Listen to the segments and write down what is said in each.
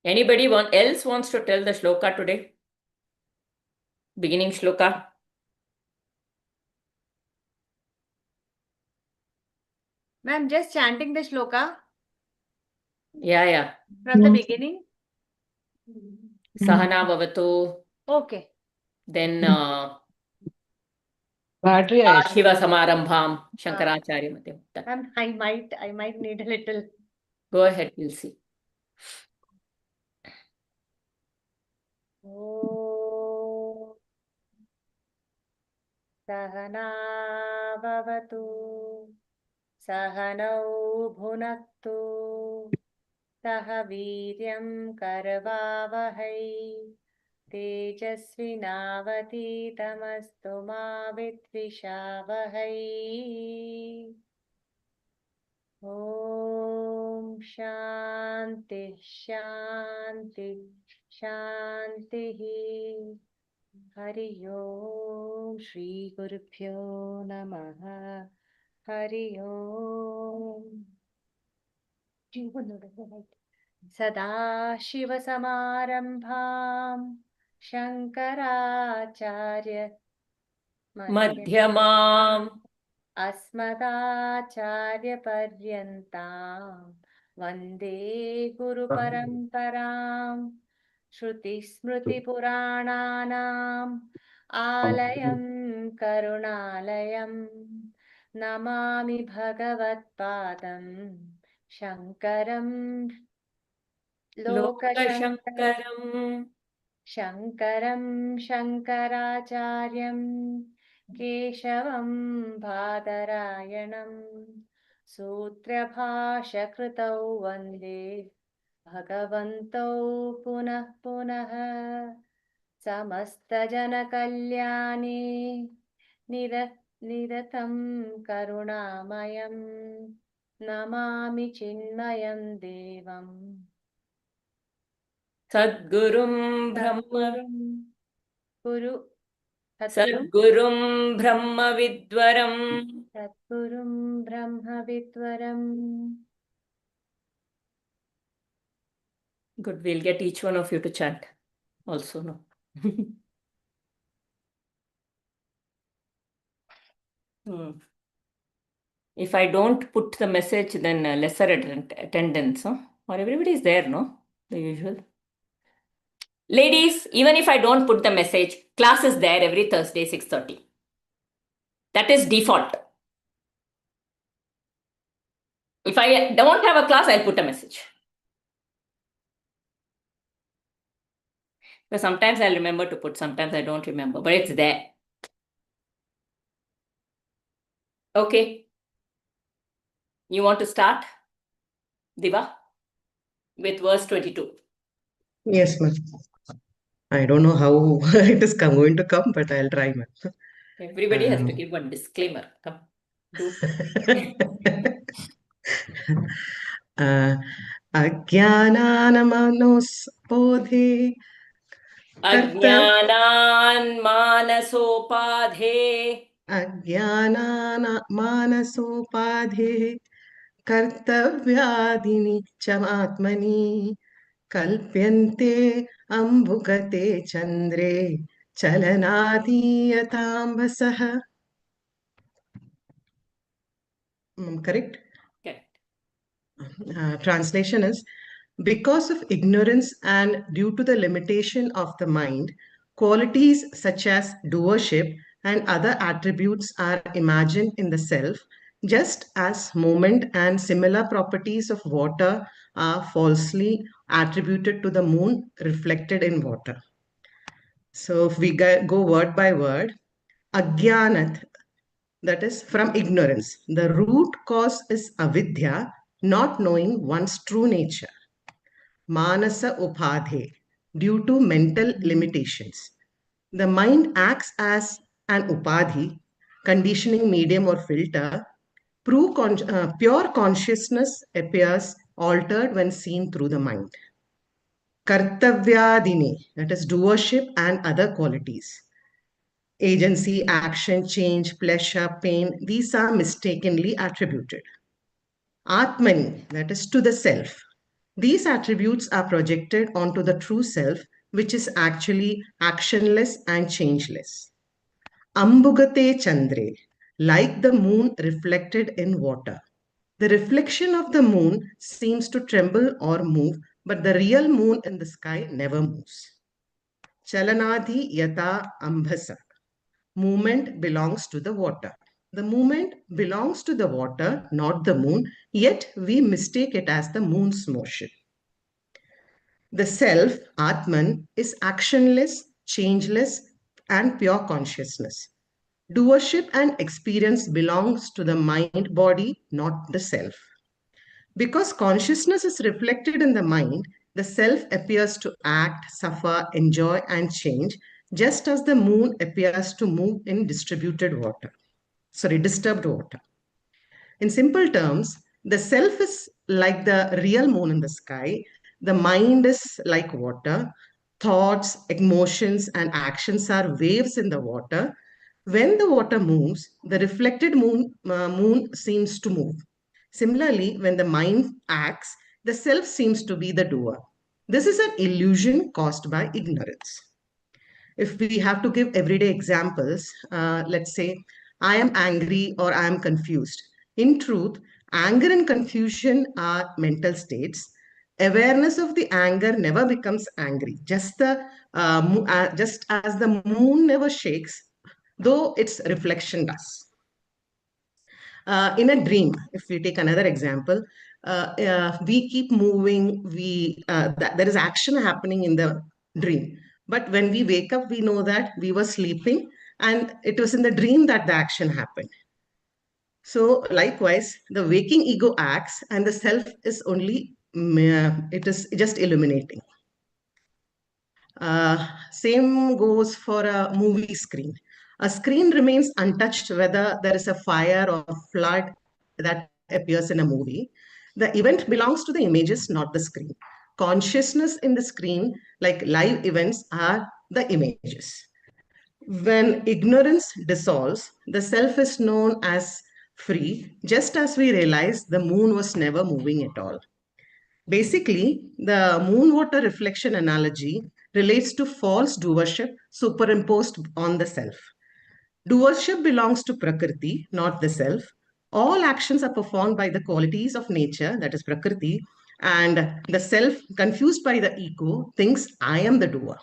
Anybody else wants to tell the shloka today? Beginning shloka. Ma'am, just chanting the shloka. Yeah. From the beginning. Sahana Bhavatu. Okay. Then Battery Shiva Samarambham, Shankaracharya Madhyam. Ma'am, I might need a little. Go ahead, we'll see. Om Sahana Bhavatu Sahanau Bhunaktu Sah Viryam Karvavahai Tejasvinavaditamastu ma vidvishavahai. Om Shanti Shanti Shanti. Hari Om Shri Gurubhyo Namaha. Hari Om. Sada Shiva Samarambham Shankaracharya Madhyamam Asmadacharya Paryantam Vande Guru Paramparam Shruti Smriti Purananam Alayam Karunalayam Namami Bhagavat Padam Shankaram Lokashankaram Shankaram Shankaracharyam Keshavam Bhadarayanam Sutrabhashakritau Vande Bhagavantau Punah Punah Samastajana-kalyani Niratam Karunamayam Namami Chinmayam Devam Sadgurum Brahma Sadgurum Brahma Vidwaram Sadgurum Brahma Vidwaram. Good, we'll get each one of you to chant also, no? If I don't put the message, then lesser attendance, huh? Or everybody is there, no? The usual. Ladies, even if I don't put the message, class is there every Thursday, 6:30. That is default. If I don't have a class, I'll put a message. But sometimes I'll remember to put, sometimes I don't remember, but it's there. Okay. You want to start, Diva, with verse 22? Yes, ma'am. I don't know how it is going to come, but I'll try, ma'am. Everybody has to give one disclaimer. Come, do. Ajnanamanospodhe Ajnanan manasopādhe Ajnanamanospodhe Kartavyadini chamatmani Kalpyante ambugate chandre Chalanadiyatambhasaha. Correct? Correct. Translation is, because of ignorance and due to the limitation of the mind, qualities such as doership and other attributes are imagined in the self, just as moment and similar properties of water are falsely attributed to the moon reflected in water. So if we go word by word, Agyanat, that is from ignorance. The root cause is avidya, not knowing one's true nature. Manasa upadhe, due to mental limitations. The mind acts as an upadhi, conditioning medium or filter. Pure consciousness appears altered when seen through the mind. Kartavyadini, that is doership and other qualities. Agency, action, change, pleasure, pain, these are mistakenly attributed. Atmani, that is to the self. These attributes are projected onto the true self, which is actually actionless and changeless. Ambugate Chandre, like the moon reflected in water. The reflection of the moon seems to tremble or move, but the real moon in the sky never moves. Chalanadhi yata ambhasa. Movement belongs to the water. The movement belongs to the water, not the moon, yet we mistake it as the moon's motion. The self, Atman, is actionless, changeless, and pure consciousness. Doership and experience belongs to the mind body, not the self. Because consciousness is reflected in the mind, the self appears to act, suffer, enjoy, and change, just as the moon appears to move in disturbed water. In simple terms, the self is like the real moon in the sky, the mind is like water, thoughts, emotions, and actions are waves in the water. When the water moves, the reflected moon seems to move. Similarly, when the mind acts, the self seems to be the doer. This is an illusion caused by ignorance. If we have to give everyday examples, let's say, I am angry or I am confused. In truth, anger and confusion are mental states. Awareness of the anger never becomes angry. Just as the moon never shakes, though its reflection does. In a dream, if we take another example, we keep moving, there is action happening in the dream. But when we wake up, we know that we were sleeping and it was in the dream that the action happened. So likewise, the waking ego acts and the self is only, it is just illuminating. Same goes for a movie screen. A screen remains untouched whether there is a fire or flood that appears in a movie. The event belongs to the images, not the screen. Consciousness in the screen, like live events, are the images. When ignorance dissolves, the self is known as free, just as we realize the moon was never moving at all. Basically, the moon water reflection analogy relates to false doership superimposed on the self. Doership belongs to Prakriti, not the self. All actions are performed by the qualities of nature, that is Prakriti, and the self, confused by the ego, thinks I am the doer.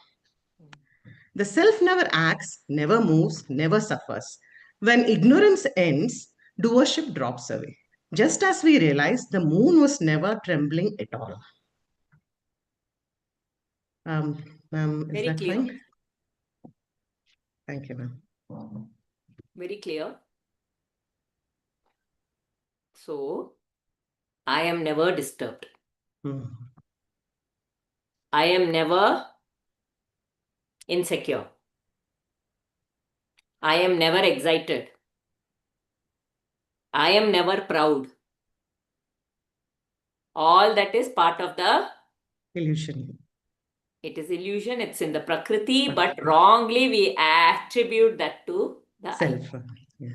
The self never acts, never moves, never suffers. When ignorance ends, doership drops away. Just as we realize the moon was never trembling at all. Ma'am, is Very that clear. fine? Thank you, ma'am. Very clear. So, I am never disturbed. Hmm. I am never insecure. I am never excited. I am never proud. All that is part of the Illusion. It is illusion, it's in the Prakriti, but wrongly we attribute that to the I Self. Yeah.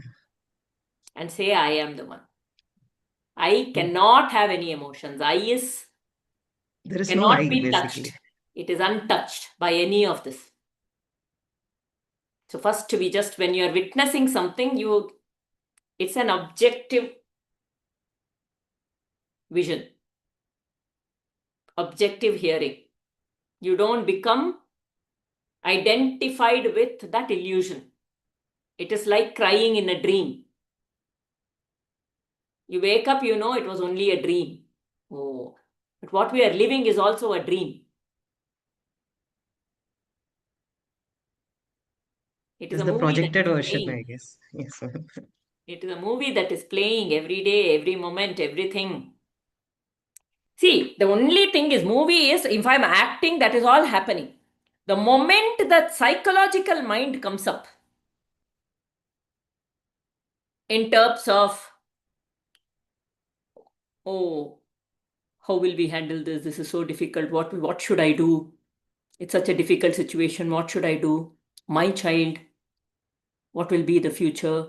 and say I am the one. I cannot have any emotions. There is no cannot I, be basically. touched. It is untouched by any of this. So first when you are witnessing something, it's an objective vision, objective hearing. You don't become identified with that illusion. It is like crying in a dream. You wake up, you know it was only a dream. Oh, but what we are living is also a dream. It is It's a the movie that projected is version, playing. I guess. Yes. It is a movie that is playing every day, every moment, everything. See, the only thing is movie is if I'm acting, that is all happening. The moment that psychological mind comes up in terms of, oh, how will we handle this? This is so difficult. What should I do? It's such a difficult situation. What should I do? My child, what will be the future?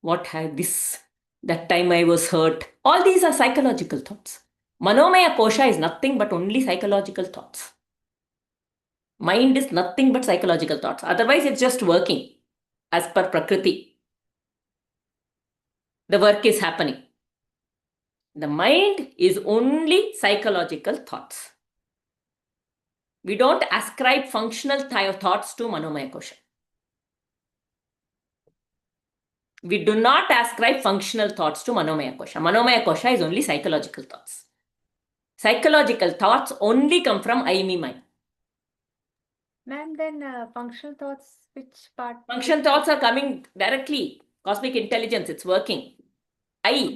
What had this? That time I was hurt. All these are psychological thoughts. Manomaya kosha is nothing but only psychological thoughts. Mind is nothing but psychological thoughts. Otherwise, it's just working as per Prakriti. The work is happening. The mind is only psychological thoughts. We don't ascribe functional thoughts to Manomaya kosha. We do not ascribe functional thoughts to Manomaya kosha. Manomaya kosha is only psychological thoughts. Psychological thoughts only come from I, me, mine. Ma'am, then functional thoughts, which part? Functional thoughts are coming directly. Cosmic intelligence, it's working. I.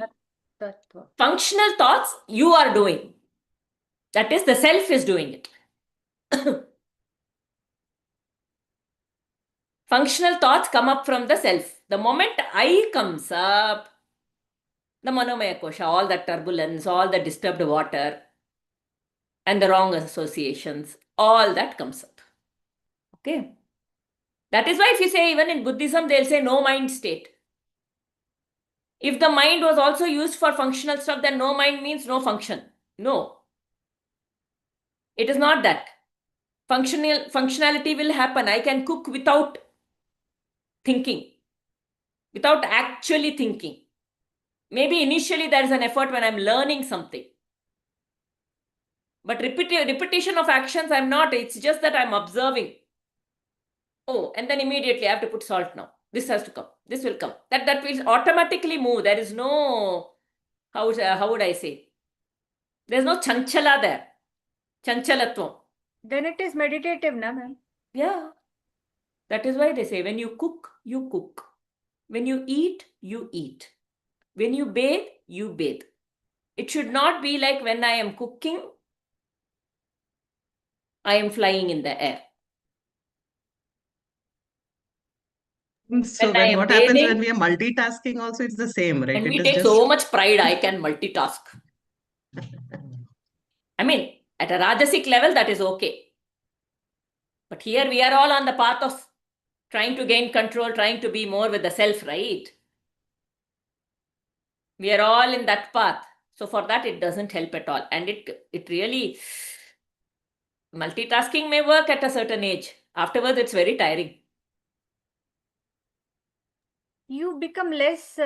Tattva. Functional thoughts you are doing. That is, the self is doing it. Functional thoughts come up from the self. The moment I comes up, the Manomaya kosha, all that turbulence, all the disturbed water, and the wrong associations, all that comes up. Okay. That is why if you say, even in Buddhism, they'll say no mind state. If the mind was also used for functional stuff, then no mind means no function. No. It is not that. Functionality will happen. I can cook without thinking, without actually thinking. Maybe initially there is an effort when I'm learning something. But repetition of actions, I'm not. It's just that I'm observing. Oh, and then immediately I have to put salt now. This has to come. This will come. That will automatically move. There is no, how would I say? There's no chanchala there. Chanchalatvam. Then it is meditative, na ma'am? Yeah. That is why they say when you cook, you cook. When you eat, you eat. When you bathe, you bathe. It should not be like when I am cooking, I am flying in the air. So When I when am what happens when bathing, we are multitasking also, it's the same, right? and It we is take just so much pride, I can multitask. I mean, at a Rajasic level, that is okay. But here we are all on the path of trying to gain control, trying to be more with the self, right? We are all in that path. So for that, it doesn't help at all. And it really, multitasking may work at a certain age. Afterwards, it's very tiring. You become less.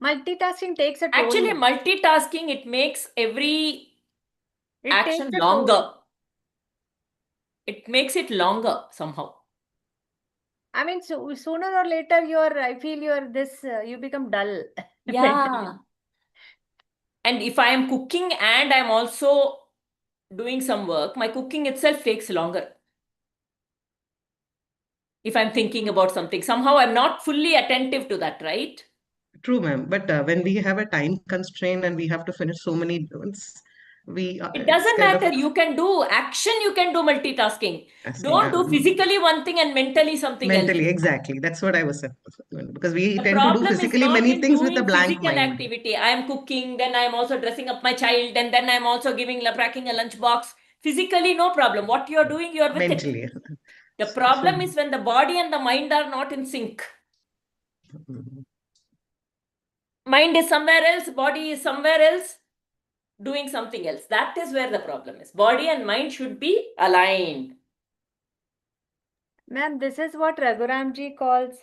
Multitasking takes a toll. Actually, ma'am. multitasking, it makes every It action takes a toll. longer. It makes it longer somehow. I mean, so sooner or later, I feel you become dull. Yeah. And if I am cooking and I'm also doing some work, my cooking itself takes longer. If I'm thinking about something, somehow I'm not fully attentive to that, right? true, ma'am. But when we have a time constraint and we have to finish so many ones, It it's doesn't kind of matter. You can do action, you can do multitasking. asking Don't do physically one thing and mentally something else. mentally. Exactly. That's what I was saying. Because we The tend to do problem is physically not many in things with a doing blank physical mind. activity. I am cooking, then I am also dressing up my child, and then I am also packing a lunch box. Physically, no problem. What you are doing, you are with it. Mentally. The So, problem is when the body and the mind are not in sync. Mind is somewhere else, body is somewhere else, doing something else. That is where the problem is. Body and mind should be aligned. Ma'am, this is what Raghuramji calls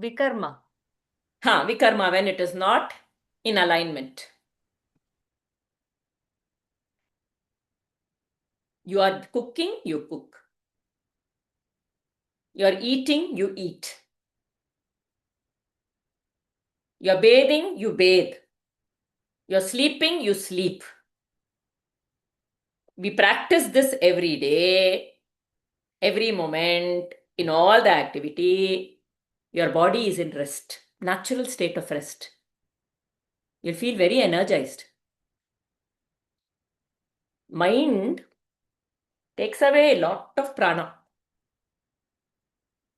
vikarma. Vikarma, when it is not in alignment. You are cooking, you cook. You are eating, you eat. You are bathing, you bathe. You are sleeping, you sleep. We practice this every day, every moment, in all the activity. Your body is in rest, natural state of rest. You'll feel very energized. Mind takes away a lot of prana.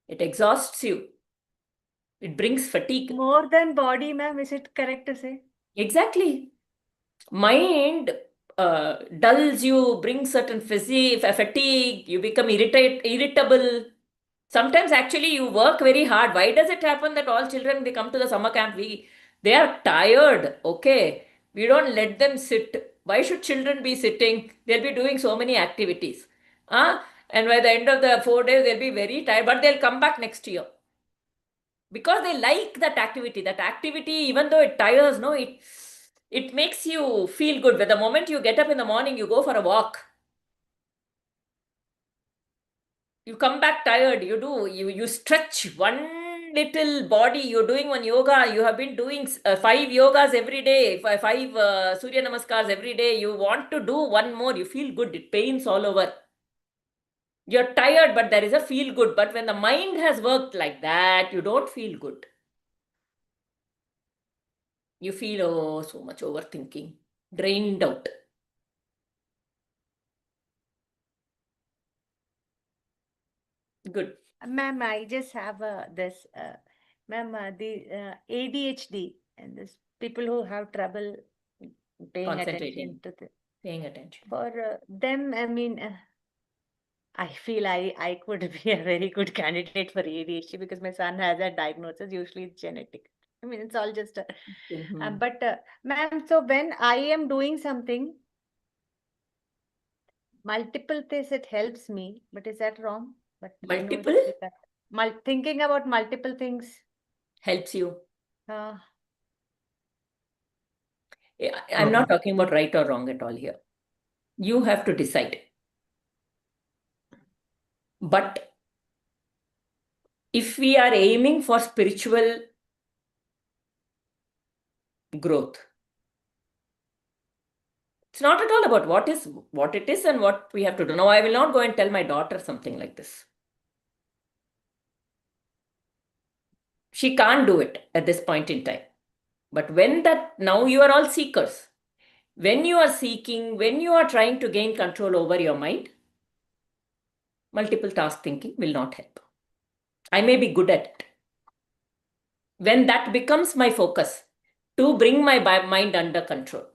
It exhausts you. It brings fatigue. More than body, ma'am, is it correct to say? Exactly. Mind dulls you, brings certain fatigue, you become irritable. Sometimes actually you work very hard. Why does it happen that all children, they come to the summer camp, they are tired, okay? We don't let them sit. Why should children be sitting? They'll be doing so many activities. And by the end of the 4 days, they'll be very tired, but they'll come back next year. Because they like that activity. That activity, even though it tires, no, it makes you feel good. But the moment you get up in the morning, you go for a walk. You come back tired. You stretch one little body. You're doing one yoga. You have been doing 5 yogas every day, five Surya Namaskars every day. You want to do one more. You feel good. It pains all over. You're tired, but there is a feel good. But when the mind has worked like that, you don't feel good. You feel, oh, so much overthinking, drained out. Good. Ma'am, I just have this, ma'am, the ADHD and this people who have trouble paying Concentrating, attention to the, paying attention. for them, I mean, I feel I could be a very good candidate for ADHD because my son has a diagnosis. Usually it's genetic. I mean, it's all just Mhm. but ma'am, so when I am doing something, multiple things, it helps me, but is that wrong? But I know Multiple it's thinking about multiple things. helps you. Uh, I'm not talking about right or wrong at all here. You have to decide. But if we are aiming for spiritual growth, it's not at all about what it is and what we have to do. Now, I will not go and tell my daughter something like this. She can't do it at this point in time. But now you are all seekers. When you are seeking, when you are trying to gain control over your mind, multiple task thinking will not help. I may be good at it. When that becomes my focus to bring my mind under control.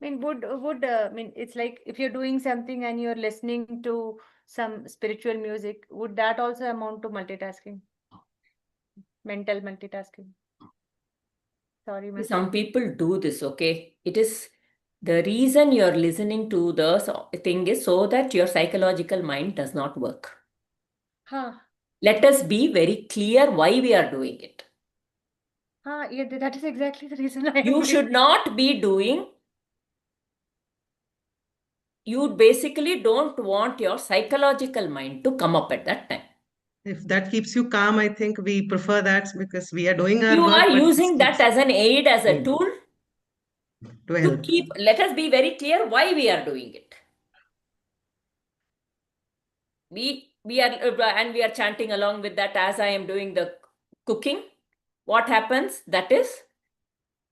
I mean, I mean, it's like if you're doing something and you're listening to some spiritual music, would that also amount to multitasking? Mental multitasking? Sorry, ma'am. Some people do this, okay? It is the reason you're listening to the thing is so that your psychological mind does not work. Huh. Let us be very clear why we are doing it. Yeah, that is exactly the reason I am You doing should not be doing, you basically don't want your psychological mind to come up at that time. If that keeps you calm, I think we prefer that because we are doing You our work, are but this using that keeps as an aid, as a aid tool to to help. keep, let us be very clear why we are doing it. We are and we are chanting along with that as I am doing the cooking. What happens? That is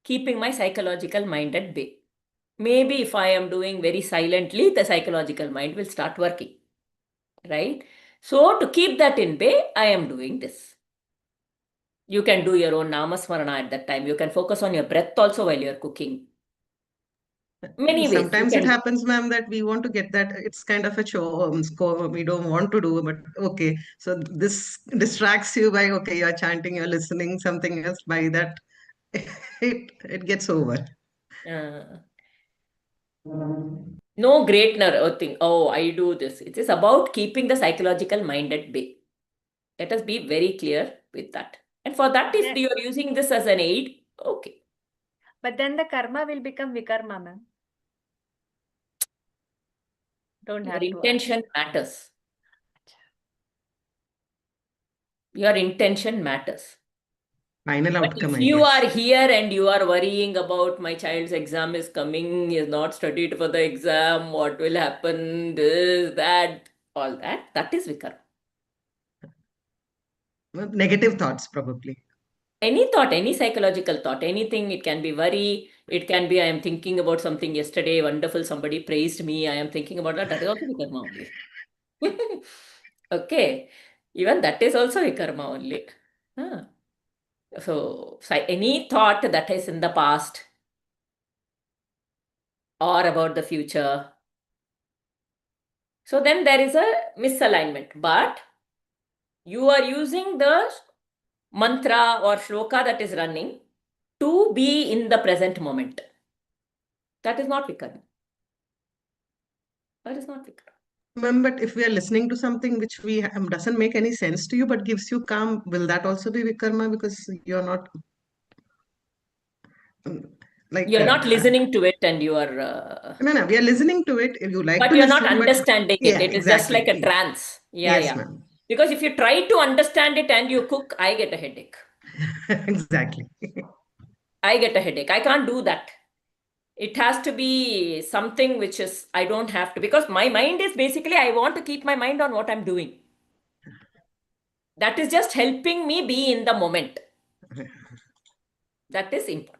keeping my psychological mind at bay. Maybe if I am doing very silently, the psychological mind will start working, right? So to keep that in bay, I am doing this. You can do your own namasmarana at that time. You can focus on your breath also while you're cooking. Many ways you Sometimes it can. happens, ma'am, that we want to get that. It's kind of a chore, score we don't want to do, but okay. So this distracts you by, okay, you're chanting, you're listening, something else. By that, it gets over. Uh, no great thing. Oh, I do this. It is about keeping the psychological mind at bay. Let us be very clear with that. And for that, if you are using this as an aid, okay. But then the karma will become vikarma, ma'am. Don't Your have to ask. intention matters. Your intention matters. Final But outcome, if I you guess. are here and you are worrying about my child's exam is coming, he is not studied for the exam, what will happen, this, that, all that, that is vikarma. Negative thoughts, probably. Any thought, any psychological thought, anything, it can be worry, it can be I am thinking about something yesterday, wonderful, somebody praised me, I am thinking about that, that is also vikarma only. Okay, even that is also vikarma only. Huh. So, any thought that is in the past or about the future, so then there is a misalignment, but you are using the mantra or shloka that is running to be in the present moment. That is not vikarma. That is not vikarma. Ma'am, but if we are listening to something which we doesn't make any sense to you but gives you calm, will that also be vikarma because you're not um, like You're not listening to it and you are, no, we are listening to it if you like but to you're not listen, but understanding it. yeah, It is just like exactly. a trance. Yeah, Yes, yeah. ma'am. Because if you try to understand it and you cook, I get a headache. Exactly. I get a headache. I can't do that. It has to be something which is, I don't have to, because my mind is basically, I want to keep my mind on what I'm doing. That is just helping me be in the moment. That is important.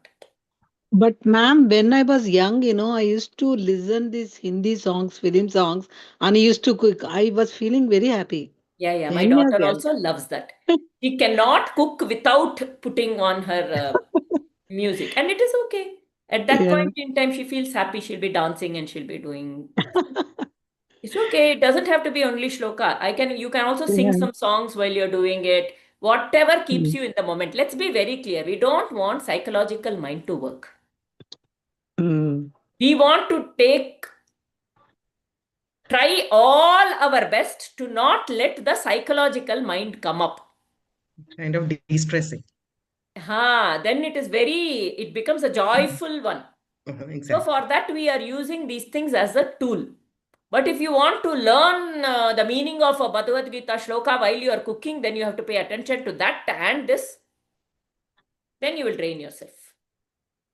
But ma'am, when I was young, I used to listen these Hindi songs, film songs, and I used to cook. I was feeling very happy. Yeah, yeah. My 10 years daughter young. also loves that. She cannot cook without putting on her music, and it is okay. At that Yeah. point in time, she feels happy. She'll be dancing and she'll be doing. It's okay. It doesn't have to be only shloka. You can also sing Yeah. some songs while you're doing it. Whatever keeps Mm. you in the moment. Let's be very clear. We don't want psychological mind to work. Mm. We want to try all our best to not let the psychological mind come up. Kind of de-stressing. Then it becomes a joyful one. So Exactly. for that, we are using these things as a tool. But if you want to learn the meaning of a Bhagavad Gita shloka while you are cooking, then you have to pay attention to that and this. Then you will drain yourself.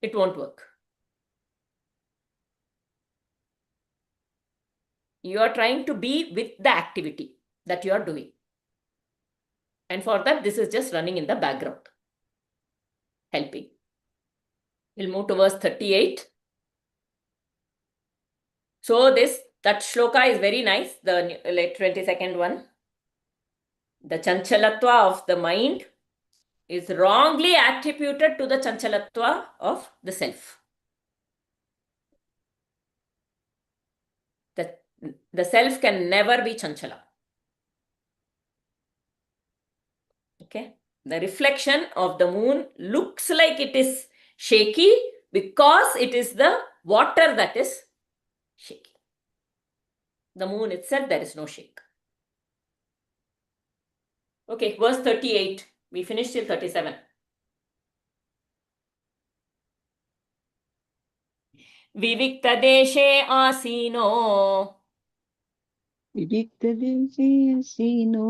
It won't work. You are trying to be with the activity that you are doing. And for that, this is just running in the background, helping. We'll move to verse 38. So that shloka is very nice, the 22nd one. The chanchalatva of the mind is wrongly attributed to the chanchalatva of the self. The self can never be chanchala. Okay. The reflection of the moon looks like it is shaky because it is the water that is shaky. The moon itself, there is no shake. Okay, verse 38. We finished till 37. विविक्तदेशे आसीनो विविक्तदेशेऽसीनो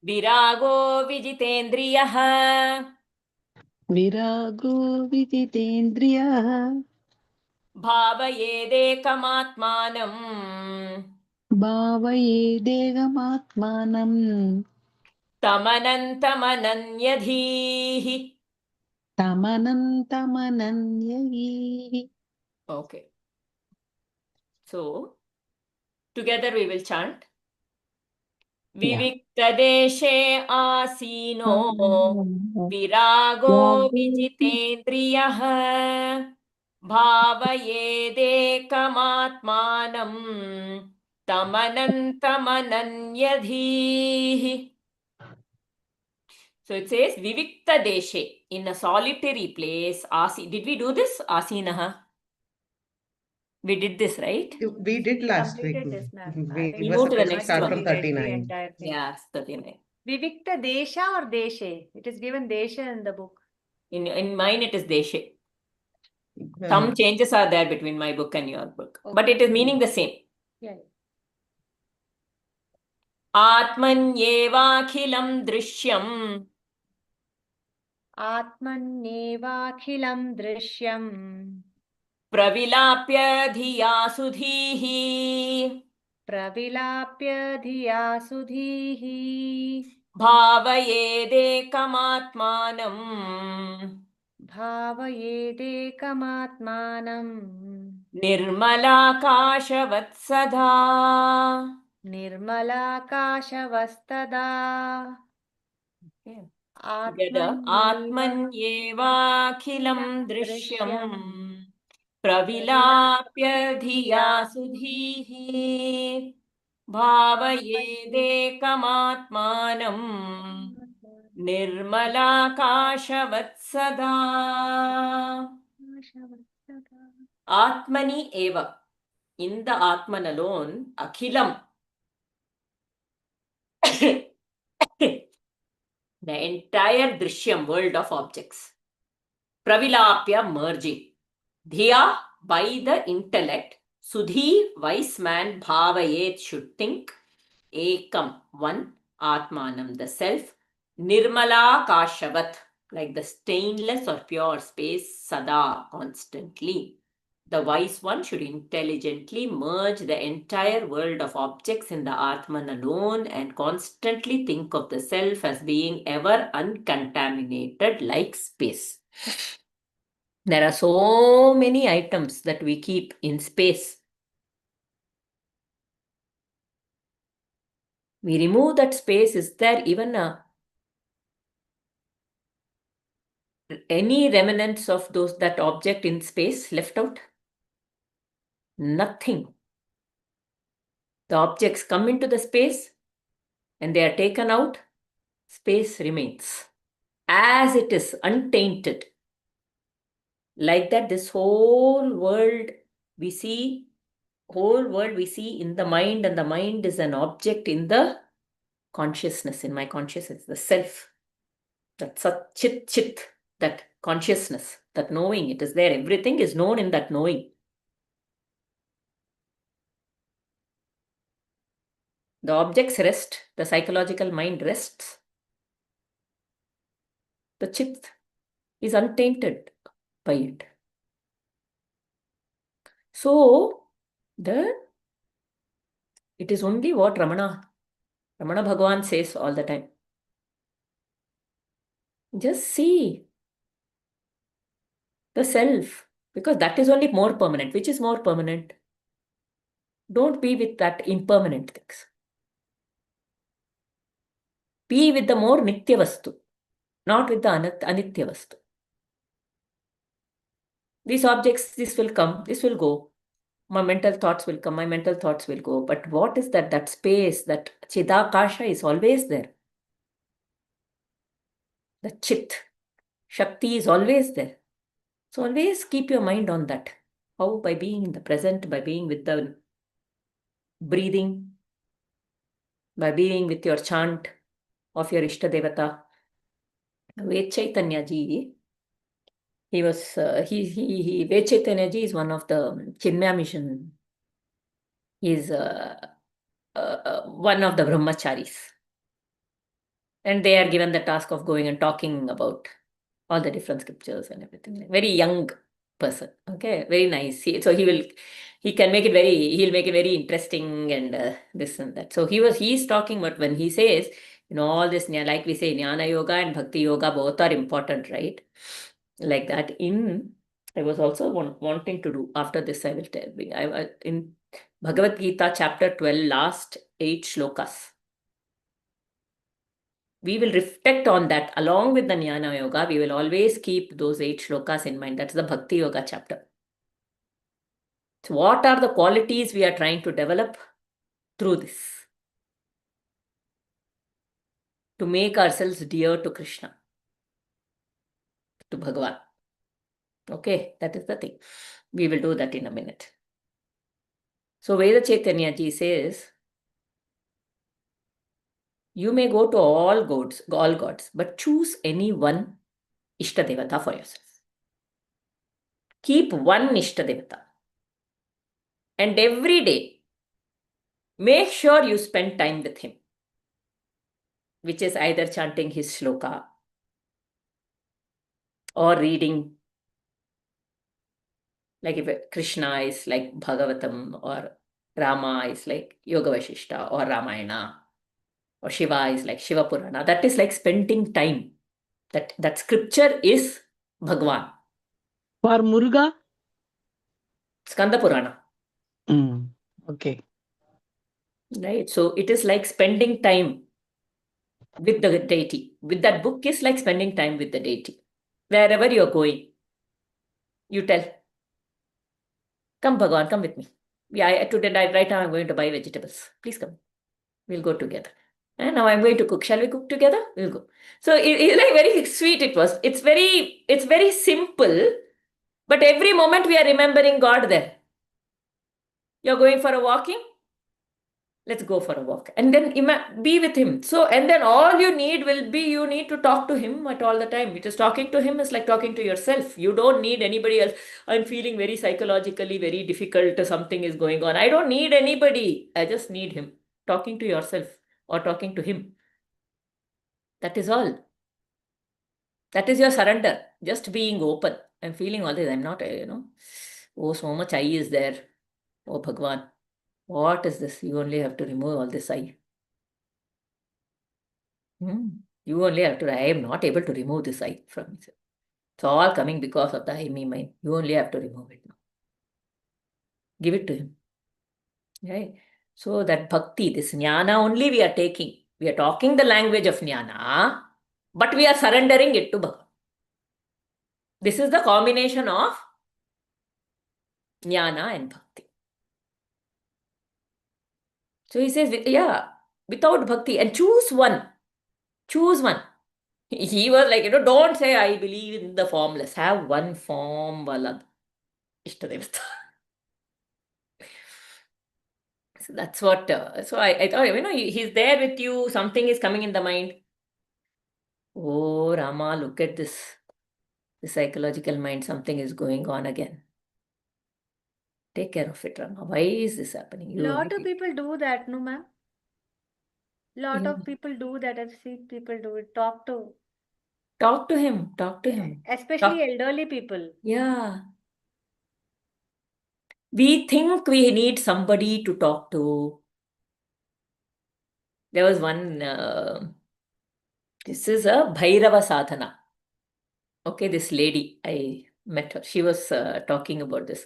विरागो विजितेन्द्रियः विरागो विजितेन्द्रियः भावयेदेकमात्मानम् भावयेदेकमात्मानं तमनन्तमनन्यधीः. तमनन्तमनन्यैः. Okay. So, together we will chant. Yeah. विविक्तदेशे आसीनो विरागो विजितेन्द्रियः भावयेदेकमात्मानं तमनन्तमनन्यधीः. So it says Vivikta Deshe, in a solitary place. Did we do this? Asinaha. We did this, right? We did last week. Completed this, ma'am. We I think were move to the supposed to next start one. from we read the 39. entire thing. Yeah, 39. Vivikta Desha or Deshe? It is given Desha in the book. In mine it is Deshe. Uh, Some changes are there between my book and your book, but it is meaning the same. Yeah. Atmanyevakhilam drishyam Atmanevakhilam drishyam pravilapya dhiya sudhihi pravilapya dhiya sudhihi bhavayedekamatmanam bhavayedekamatmanam निर्मलाकाशवत् सदा. nirmalakashavastada Together, Atmanyevakhilam drishyam pravilapya dhiya sudhihi bhavayedekamatmanam निर्मलाकाशवत् सदा Atmani eva. In the Atman alone, Akhilam. The entire Drishyam world of objects. Pravilapya merging. Dhiya by the intellect. Sudhi, wise man, bhavayet should think. Ekam, one. Atmanam, the self. Nirmala kashavat, like the stainless or pure space, sada, constantly. The wise one should intelligently merge the entire world of objects in the Atman alone and constantly think of the self as being ever uncontaminated like space. There are so many items that we keep in space. We remove that space. Is there even any remnants of that object in space left out? Nothing. The objects come into the space and they are taken out. Space remains as it is, untainted. Like that, this whole world we see in the mind, and the mind is an object in the consciousness, in my consciousness, the self. That sat chit, that consciousness, that knowing, it is there. Everything is known in that knowing. The objects rest, the psychological mind rests. The chit is untainted by it. So, it is only what Ramana Bhagavan says all the time. Just see the self, because that is only more permanent. Which is more permanent? Don't be with that impermanent things. Be with the more Nitya Vastu, not with the Anitya Vastu. These objects, this will come, this will go. My mental thoughts will come, my mental thoughts will go. But what is that? That space, that Chidakasha is always there. The Chit, Shakti is always there. So always keep your mind on that. How? By being in the present, by being with the breathing, by being with your chant of your Ishta Devata. Ved Chaitanya ji, Ved Chaitanya ji is one of the Chinmaya mission. He is one of the brahmacharis. And they are given the task of going and talking about all the different scriptures and everything. Very young person. Okay, very nice. He'll make it very interesting and this and that. So he's talking, but when he says, all this, like we say, Jnana Yoga and Bhakti Yoga, both are important, right? Like that. I was also wanting to do, after this I will tell you, in Bhagavad Gita chapter 12, last 8 shlokas. We will reflect on that along with the Jnana Yoga. We will always keep those 8 shlokas in mind. That's the Bhakti Yoga chapter. So what are the qualities we are trying to develop through this? To make ourselves dear to Krishna, to Bhagavan. Okay, that is the thing. We will do that in a minute. So Veda Chaitanya ji says, you may go to all gods, but choose any one Ishta Devata for yourself. Keep one Ishta Devata. And every day, make sure you spend time with him, which is either chanting his shloka or reading. Like if Krishna is like Bhagavatam, or Rama is like Yoga Vashishta or Ramayana, or Shiva is like Shiva Purana. That is like spending time. That scripture is Bhagwan. For Muruga? Skanda Purana. Okay. Right. So it is like spending time with the deity. With that book is like spending time with the deity. Wherever you're going, you tell, come Bhagwan, come with me. Yeah, right now I'm going to buy vegetables. Please come. We'll go together. And now I'm going to cook. Shall we cook together? We'll go. So it's like very sweet it was. It's very simple, but every moment we are remembering God there. You're going for a walking? Let's go for a walk. And then be with him. So, and then all you need will be, you need to talk to him at all the time. Because talking to him is like talking to yourself. You don't need anybody else. I'm feeling very psychologically very difficult. Something is going on. I don't need anybody. I just need him. Talking to yourself or talking to him. That is all. That is your surrender. Just being open. I'm feeling all this. I'm not, oh, so much I is there. Oh, Bhagwan. What is this? You only have to remove all this I. You only have to, I am not able to remove this I from me. It's all coming because of the I, me, mine. You only have to remove it now. Give it to him. Right? So that bhakti, this jnana only we are taking. We are talking the language of jnana, but we are surrendering it to Bhagavan. This is the combination of jnana and bhakti. So he says, yeah, without bhakti, and choose one. Choose one. He was like, don't say I believe in the formless. Have one form, Valad. Ishtadevastha. So that's what, so I thought, he's there with you, something is coming in the mind. Oh, Rama, look at this. The psychological mind, something is going on again. Take care of it, Rama. Why is this happening? Lot of people do that, no, ma'am? Lot Yeah. of people do that. I've seen people do it. Talk to him. Talk to him. especially elderly people. Yeah. We think we need somebody to talk to. There was one, this is a Bhairava sadhana. Okay, this lady, I met her. She was talking about this.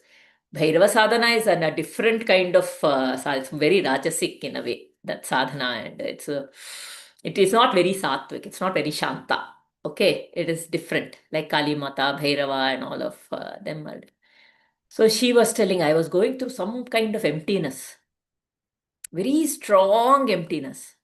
Bhairava sadhana is a different kind of it's very rajasic in a way, that sadhana, and it is not very sattvic, it's not very shanta. Okay, it is different, like Kali Mata, Bhairava, and all of them. So she was telling, I was going through some kind of emptiness, very strong emptiness.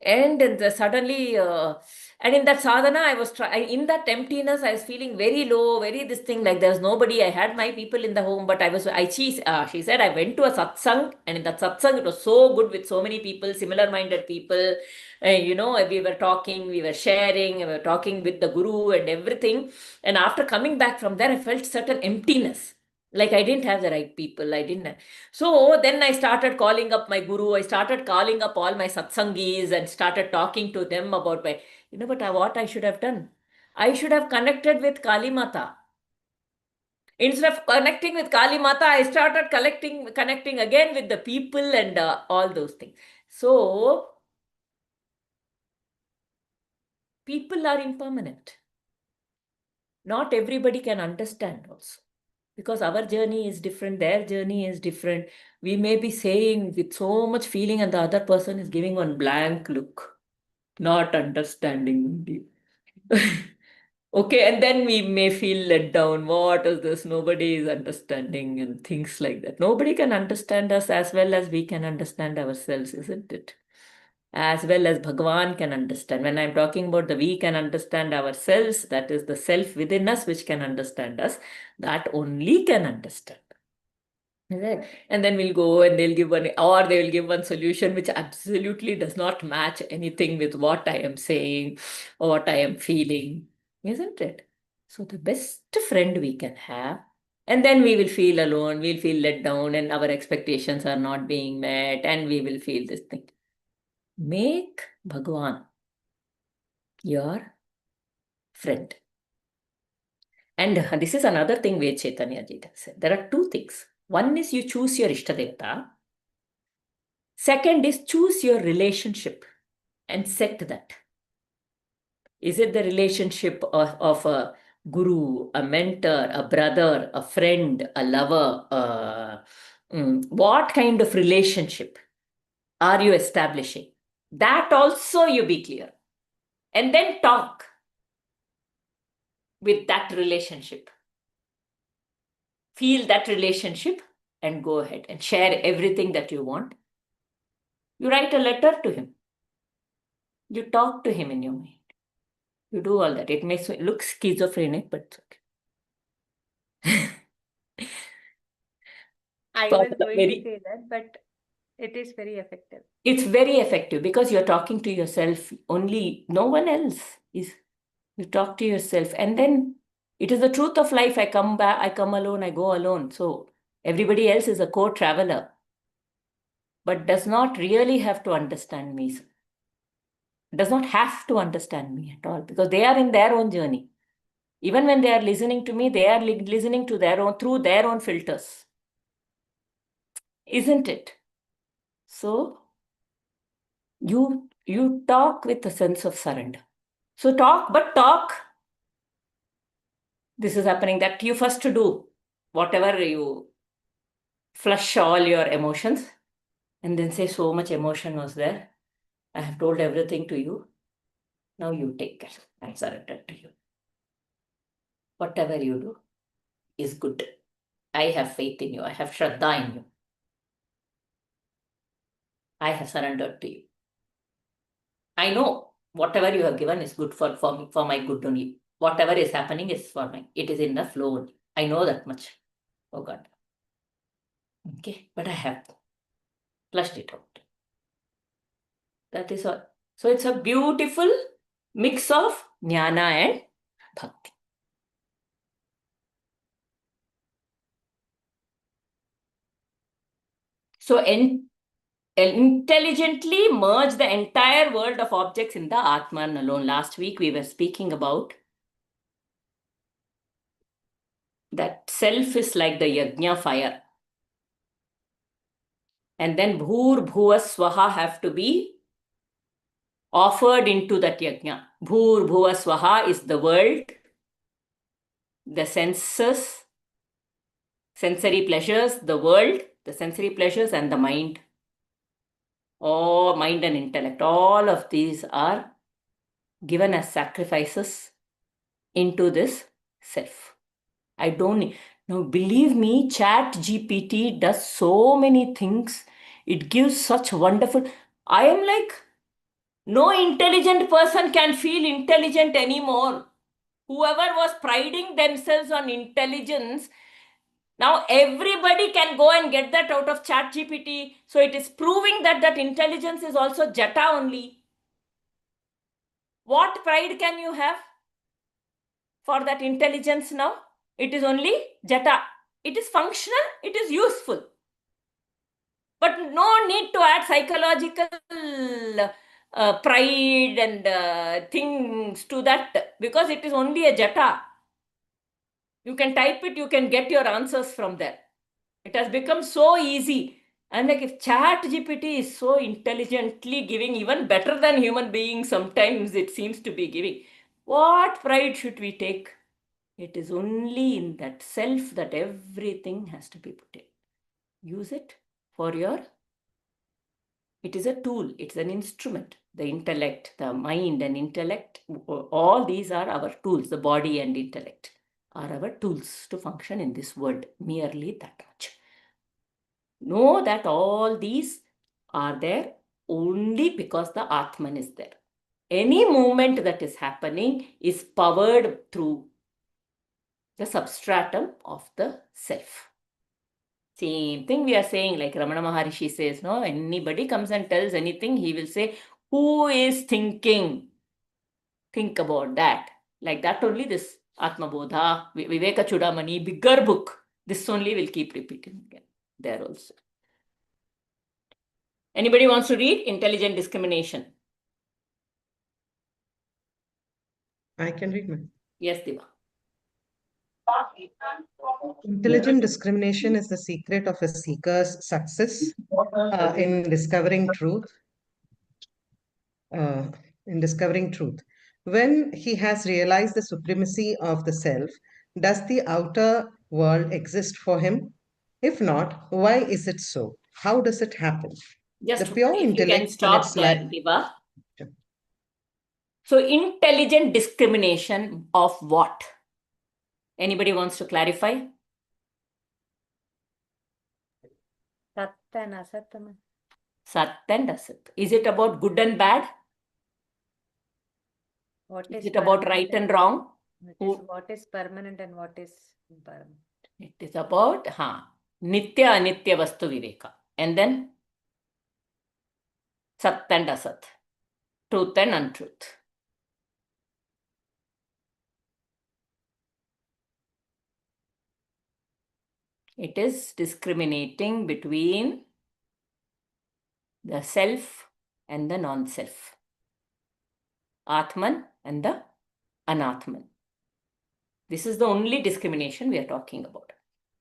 And suddenly, and in that sadhana, I was in that emptiness, I was feeling very low, very this thing, like there was nobody. I had my people in the home, but she said, I went to a satsang, and in that satsang, it was so good with so many people, similar minded people. And, we were talking, we were sharing, we were talking with the guru and everything. And after coming back from there, I felt certain emptiness. Like I didn't have the right people. So then I started calling up my guru. I started calling up all my satsangis and started talking to them about what I should have done. I should have connected with Kali Mata. Instead of connecting with Kali Mata, I started connecting again with the people and all those things. So people are impermanent. Not everybody can understand also. Because our journey is different, their journey is different. We may be saying with so much feeling, and the other person is giving one blank look, not understanding. Okay, and then we may feel let down. What is this? Nobody is understanding, and things like that. Nobody can understand us as well as we can understand ourselves, isn't it? As well as Bhagavan can understand. When I'm talking about the we can understand ourselves, that is the self within us which can understand us, that only can understand. Right. And then we'll go and they will give one solution which absolutely does not match anything with what I am saying or what I am feeling, isn't it? So the best friend we can have, and then we will feel alone, we'll feel let down, and our expectations are not being met, and we will feel this thing. Make Bhagwan your friend. And this is another thing where Chaitanya Ji said. There are two things. One is you choose your Ishtadevata. Second is choose your relationship and set that. Is it the relationship of a guru, a mentor, a brother, a friend, a lover? What kind of relationship are you establishing? That also you be clear. And then talk with that relationship. Feel that relationship and go ahead and share everything that you want. You write a letter to him. You talk to him in your mind. You do all that. It makes it look schizophrenic, but it's okay. I For was the going to very, say that, but it is very effective. it's very effective because you're talking to yourself only. No one else is. You talk to yourself, and then it is the truth of life. I come back, I come alone, I go alone. So everybody else is a co-traveler, but does not really have to understand me. Does not have to understand me at all because they are in their own journey. Even when they are listening to me, they are listening to their own through their own filters, isn't it? So you talk with a sense of surrender. So talk. This is happening. That you first to do whatever, you flush all your emotions and then say, so much emotion was there. I have told everything to you. Now you take care. I surrender to you. Whatever you do is good. I have faith in you. I have Shraddha in you. I have surrendered to you. I know whatever you have given is good for me, for my good only. Whatever is happening is for me. It is in the flow only. I know that much. Oh God. Okay, but I have flushed it out. That is all. So it's a beautiful mix of jnana and bhakti. So intelligently merge the entire world of objects in the Atman alone. Last week we were speaking about that self is like the yajna fire. And then bhur, bhuva, swaha have to be offered into that yajna. Bhur, bhuva, swaha is the world, the senses, sensory pleasures, the world, the sensory pleasures, and the mind. All mind and intellect, all of these are given as sacrifices into this self. I don't need. Now, believe me, Chat GPT does so many things. It gives such wonderful. I am like, no intelligent person can feel intelligent anymore. Whoever was priding themselves on intelligence, now everybody can go and get that out of Chat GPT. So it is proving that that intelligence is also jata only. What pride can you have for that intelligence now? It is only jata. It is functional, it is useful. But no need to add psychological pride and things to that because it is only a jata. You can type it, you can get your answers from there. It has become so easy. And like if Chat GPT is so intelligently giving, even better than human beings, sometimes it seems to be giving. What pride should we take? It is only in that self that everything has to be put in. Use it for your, it is a tool, it's an instrument. The intellect, the mind and intellect, all these are our tools. The body and intellect are our tools to function in this world. Merely that much. Know that all these are there only because the Atman is there. Any movement that is happening is powered through the substratum of the self. Same thing we are saying, like Ramana Maharishi says, no, anybody comes and tells anything, he will say, who is thinking? Think about that. Like that only this Atma Bodha, Viveka Chudamani, bigger book. This only will keep repeating again. There also. Anybody wants to read Intelligent Discrimination? I can read my. Yes, Diva. Intelligent discrimination is the secret of a seeker's success in discovering truth. uh, in discovering truth. When he has realized the supremacy of the self, does the outer world exist for him? If not, why is it so? How does it happen? Just The pure if you can intellect in stop its there, life. Diva. So intelligent discrimination of what? Anybody wants to clarify? Sat and Asat. Sat and Asat. Is it about good and bad? What Is is it about right and wrong? what is permanent and what is impermanent? It is about Nitya Anitya Vastu Viveka. And then Sat and Asat, truth and untruth. It is discriminating between the self and the non-self, Atman and the Anatman. This is the only discrimination we are talking about.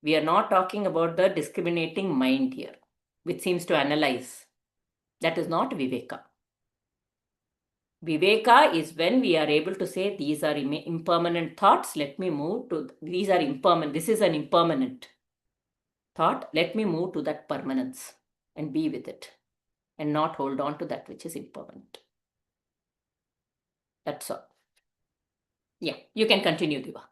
We are not talking about the discriminating mind here, which seems to analyze. That is not Viveka. Viveka is when we are able to say these are impermanent thoughts. Let me move to these are impermanent. This is an impermanent thought. Let me move to that permanence and be with it and not hold on to that which is impermanent. That's all. Yeah, you can continue, Diva.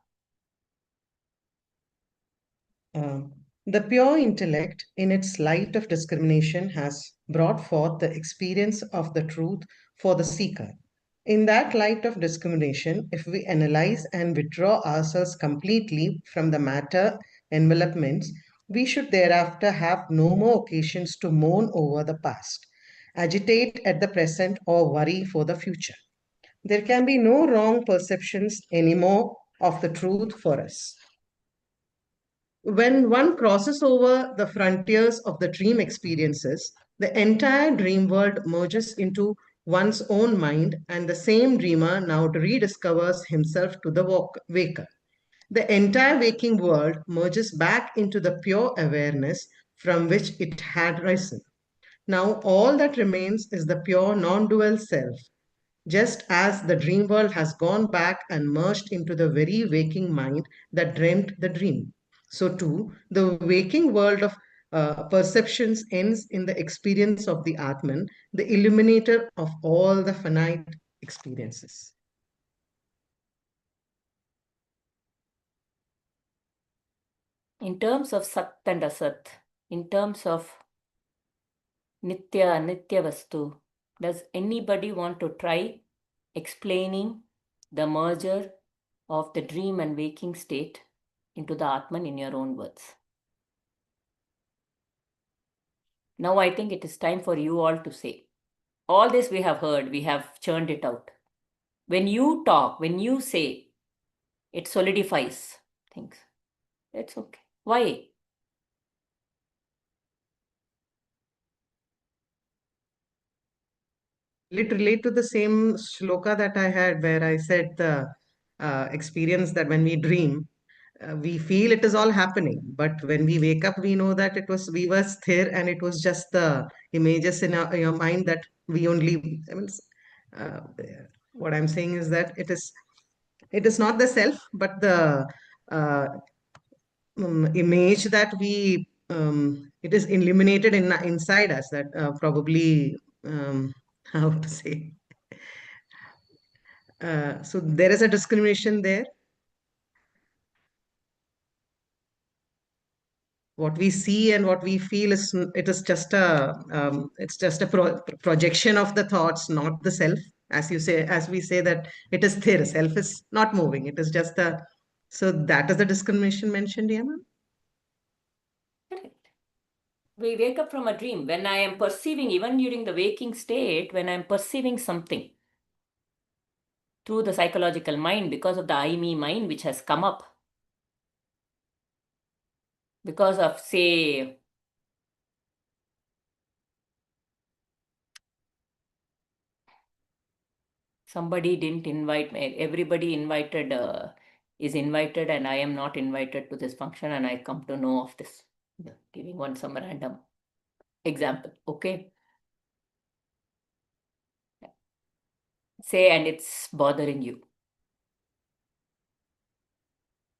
The pure intellect, in its light of discrimination, has brought forth the experience of the truth for the seeker. In that light of discrimination, if we analyze and withdraw ourselves completely from the matter envelopments, we should thereafter have no more occasions to mourn over the past, agitate at the present, or worry for the future. There can be no wrong perceptions anymore of the truth for us. When one crosses over the frontiers of the dream experiences, the entire dream world merges into one's own mind, and the same dreamer now rediscovers himself to the waker. The entire waking world merges back into the pure awareness from which it had risen. Now, all that remains is the pure non dual self, just as the dream world has gone back and merged into the very waking mind that dreamt the dream. So, too, the waking world of perceptions ends in the experience of the Atman, the illuminator of all the finite experiences. In terms of Sat and Asat, in terms of Nitya, Nitya Vastu, does anybody want to try explaining the merger of the dream and waking state into the Atman in your own words? Now I think it is time for you all to say. All this we have heard, we have churned it out. When you talk, when you say, it solidifies things. That's okay. Why? It relate to the same shloka that I had where I said the experience that when we dream, we feel it is all happening, but when we wake up, we know that we were there and it was just the images in your mind that we only, uh, what I'm saying is that it is not the self, but the uh, image that it is illuminated inside us that probably, how to say, so there is a discrimination there. What we see and what we feel is it is just a it's just a projection of the thoughts, not the self. As you say, as we say that it is there, self is not moving. It is just a, so that is the discrimination mentioned here, ma'am. Correct. We wake up from a dream. When I am perceiving, even during the waking state, when I am perceiving something through the psychological mind, because of the I, me mind which has come up, because of, say, somebody didn't invite me, everybody invited is invited and I am not invited to this function and I come to know of this. Giving one some random example, okay? Say, and it's bothering you.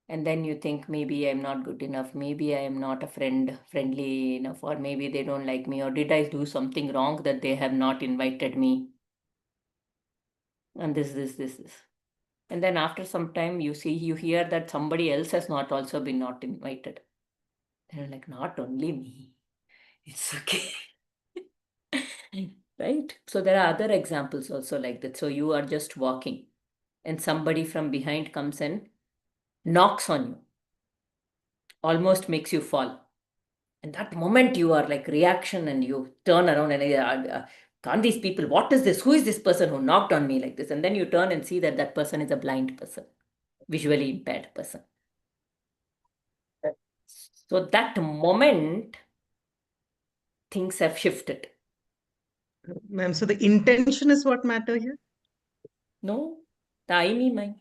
And then you think maybe I'm not good enough, maybe I am not a friendly enough, or maybe they don't like me, or did I do something wrong that they have not invited me? And this. And then after some time, you hear that somebody else has not also been not invited. They're like, not only me, it's okay. Right? So there are other examples also like that. So you are just walking and somebody from behind comes and knocks on you, almost makes you fall. And that moment you are like reaction and you turn around and can't these people, what is this? Who is this person who knocked on me like this? And then you turn and see that that person is a blind person, visually impaired person. So that moment, things have shifted. Ma'am, so the intention is what matter here? No, the I, me, mine.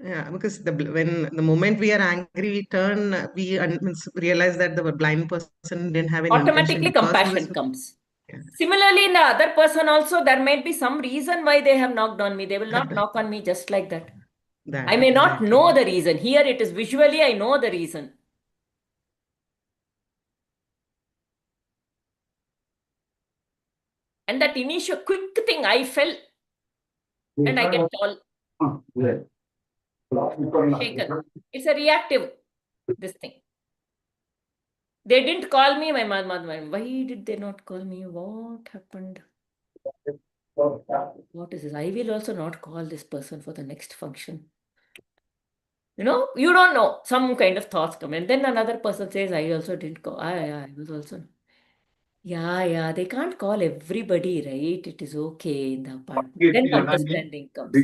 Yeah, because when the moment we are angry, we turn, means realize that the blind person didn't have any intention Automatically because he compassion was. comes. Yeah. Similarly, in the other person also, there might be some reason why they have knocked on me. They will not That, knock on me just like that. that I may not exactly. know the reason. Here it is visually, I know the reason. And that initial quick thing, I fell and I get all shaken. It's a reactive, this thing. They didn't call me, my mother. Why did they not call me? What happened? What is this? I will also not call this person for the next function. You know, you don't know. Some kind of thoughts come. And then another person says, I also didn't call. I was also. Yeah, they can't call everybody, right? It is okay in the apartment. Then understanding comes.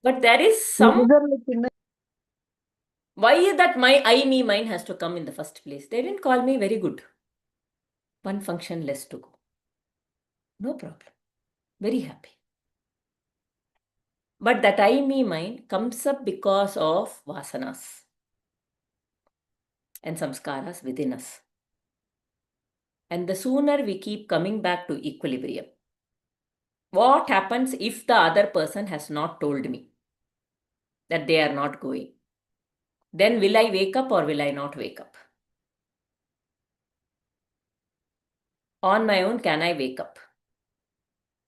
But there is some. Why is that my I, me, mine has to come in the first place? They didn't call me, very good. One function less to go. No problem. Very happy. But that I, me, mine comes up because of vasanas and samskaras within us. And the sooner we keep coming back to equilibrium, what happens if the other person has not told me that they are not going? Then will I wake up or will I not wake up? On my own, can I wake up?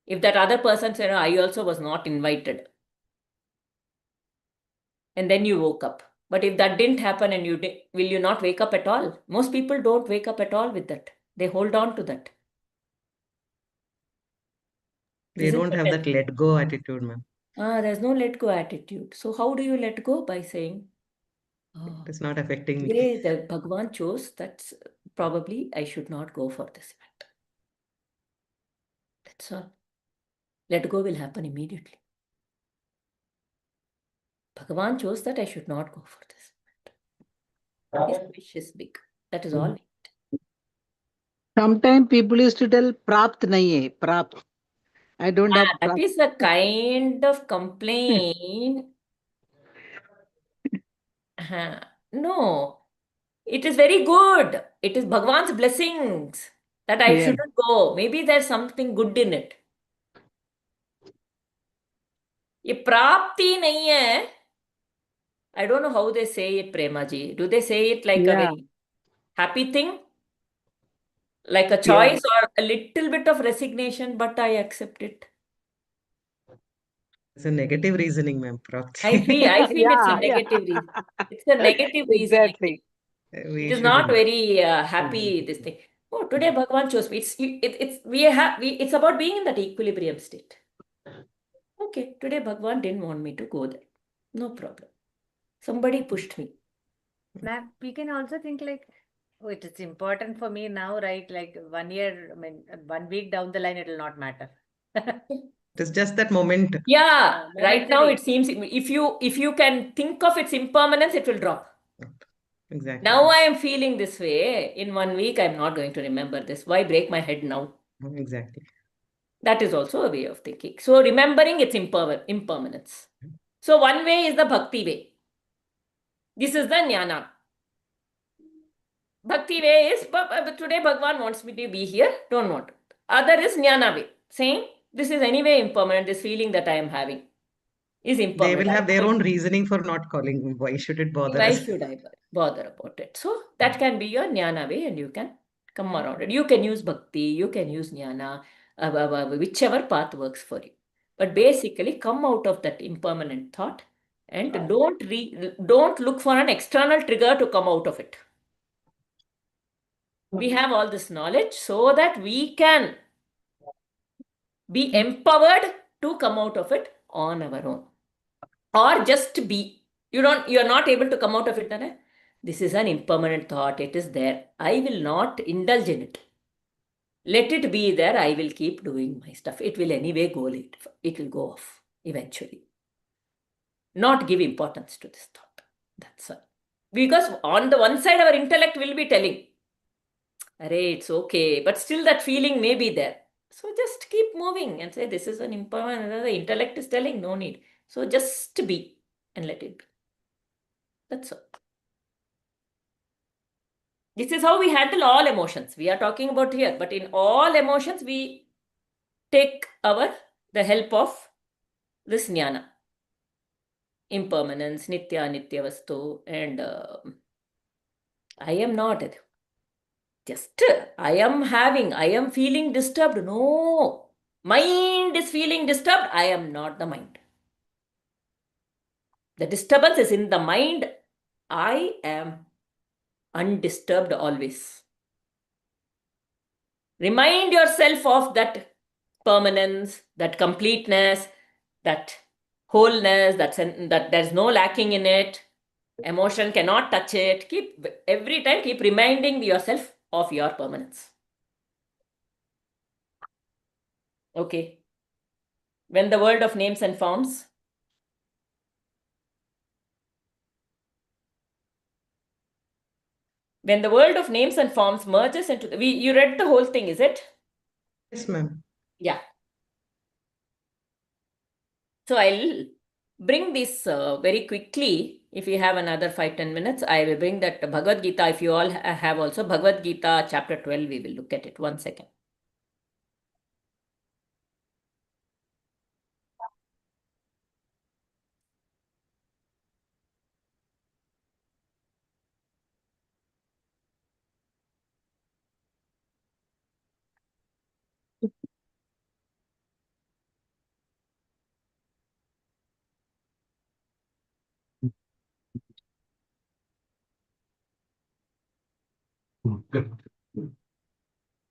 If that other person said, I also was not invited, and then you woke up. But if that didn't happen and you did, will you not wake up at all? Most people don't wake up at all with that. They hold on to that. They Isn't don't it? have that let go attitude, ma'am. There's no let go attitude. So how do you let go? By saying, oh, It's not affecting me. today the Bhagwan chose, that's probably I should not go for this event. That's all. Let go will happen immediately. Bhagavan chose that I should not go for this event. His wish is big. That is all. Sometimes people used to tell Prapt nahi hai, Prapt. I don't have That Prapt. is a kind of complaint. No, it is very good. It is Bhagwan's blessings that I Yeah. shouldn't go. Maybe there's something good in it. ये प्राप्ति नहीं है. I don't know how they say it, Prema ji. Do they say it like a Yeah. very happy thing? Like a Yeah. choice or a little bit of resignation, but I accept it. It's a negative reasoning, ma'am. I feel it's a Yeah, yeah. negative reason. It's a negative reasoning. Exactly. We It is not shouldn't. very happy, this thing. Oh, today Bhagwan chose me. It's about being in that equilibrium state. Okay, today Bhagwan didn't want me to go there. No problem. Somebody pushed me. Ma'am, we can also think like, oh, it is important for me now, right? Like 1 year, I mean, 1 week down the line, it will not matter. It's just that moment. Yeah, right now momentary. it seems if you can think of its impermanence, it will drop. Exactly. Now I am feeling this way. In 1 week, I'm not going to remember this. Why break my head now? Exactly. That is also a way of thinking. So remembering its impermanence. So one way is the bhakti way. This is the jnana. Bhakti way is, but today Bhagwan wants me to be here, don't want it. Other is jnana way, saying this is anyway impermanent, this feeling that I am having is They impermanent. will have their own reasoning for not calling. Why should it bother Why us? should I bother about it? So that can be your jnana way and you can come around it. You can use bhakti, you can use jnana, whichever path works for you. But basically come out of that impermanent thought and don't look for an external trigger to come out of it. We have all this knowledge so that we can be empowered to come out of it on our own. or just be. You're not able to come out of it. This is an impermanent thought. It is there. I will not indulge in it. Let it be there. I will keep doing my stuff. It will anyway go late. It will go off eventually. Not give importance to this thought. That's all. Because on the one side, our intellect will be telling, Array, it's okay. But still that feeling may be there. So just keep moving and say, this is an impermanent. The intellect is telling, no need. So just be and let it be. That's all. This is how we handle all emotions. We are talking about here. But in all emotions, we take the help of this jnana. Impermanence, nitya, nitya vastu, and I am not. Just I am feeling disturbed. No. Mind is feeling disturbed. I am not the mind. The disturbance is in the mind. I am undisturbed always. Remind yourself of that permanence, that completeness, that wholeness, that there's no lacking in it. Emotion cannot touch it. Every time keep reminding yourself of your permanence. Okay. When the world of names and forms, when the world of names and forms merges into you read the whole thing, is it? Yes, ma'am. Yeah. So I'll bring this very quickly. If you have another 5-10 minutes, I will bring that Bhagavad Gita. If you all have also Bhagavad Gita chapter 12, we will look at it. 1 second.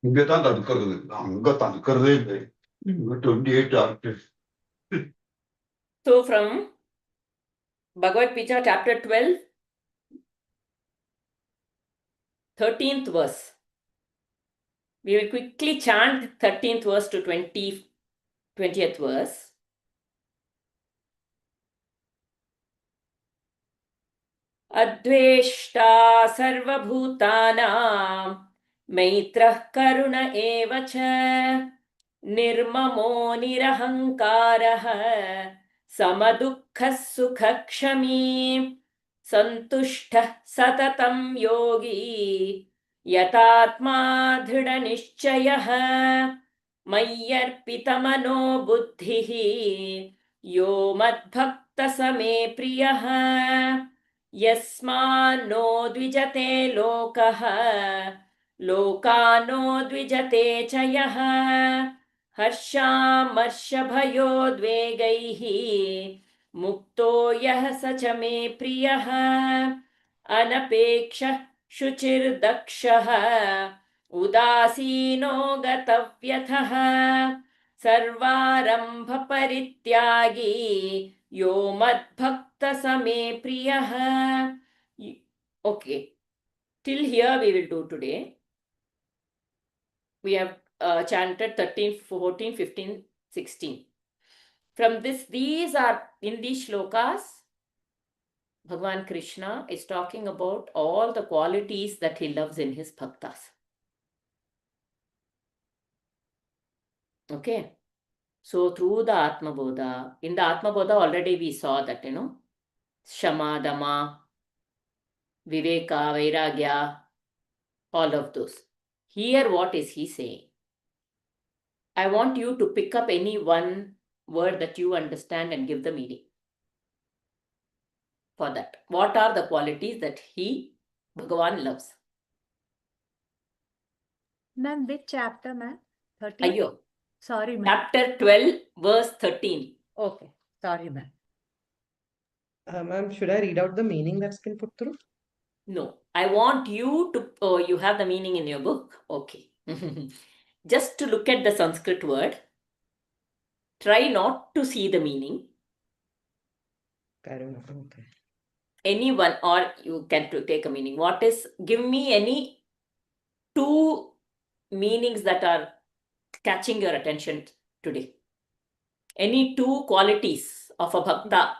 இங்க தான் தடுக்கிறது அங்க தடுக்கிறதே இல்லை 28 artists. So from Bhagavad Gita chapter 12, 13th verse. We will quickly chant 13th verse to 20th verse. Adveshta sarvabhutanam maitrah karuna eva cha nirmamo nirahankarah samadukhah sukhakshami santushtah satatam yogi yatatma dhrida-nischayah mayyarpitamano buddhihi yo madbhakta same priyah यस्मान्नो द्विजते लोकः लोकानो द्विजते च यः हर्षामर्षभयोद्वेगैः मुक्तो यः स च मे प्रियः अनपेक्षः शुचिर्दक्षः उदासीनो गतव्यथः सर्वारम्भपरित्यागी यो मद्भक्त समे priyah. Okay, till here we will do today. We have chanted 13, 14, 15, 16. From these are in these shlokas, Bhagavan Krishna is talking about all the qualities that he loves in his bhaktas. Okay. So through the Atma Bodha, in the Atma Bodha already we saw that, Shama, Dama, Viveka, Vairagya, all of those. Here what is he saying? I want you to pick up any one word that you understand and give the meaning for that. What are the qualities that Bhagavan loves? Ma'am, which chapter, ma'am? 13? Ayyo. Sorry, ma'am. Chapter 12, verse 13. Okay. Sorry, ma'am. Ma'am, should I read out the meaning that's been put through? No, I want you to, you have the meaning in your book. Okay. Just to look at the Sanskrit word. Try not to see the meaning. Karuna. Okay. Anyone, or you can take a meaning. What is, give me any two meanings that are catching your attention today. Any two qualities of a bhakta.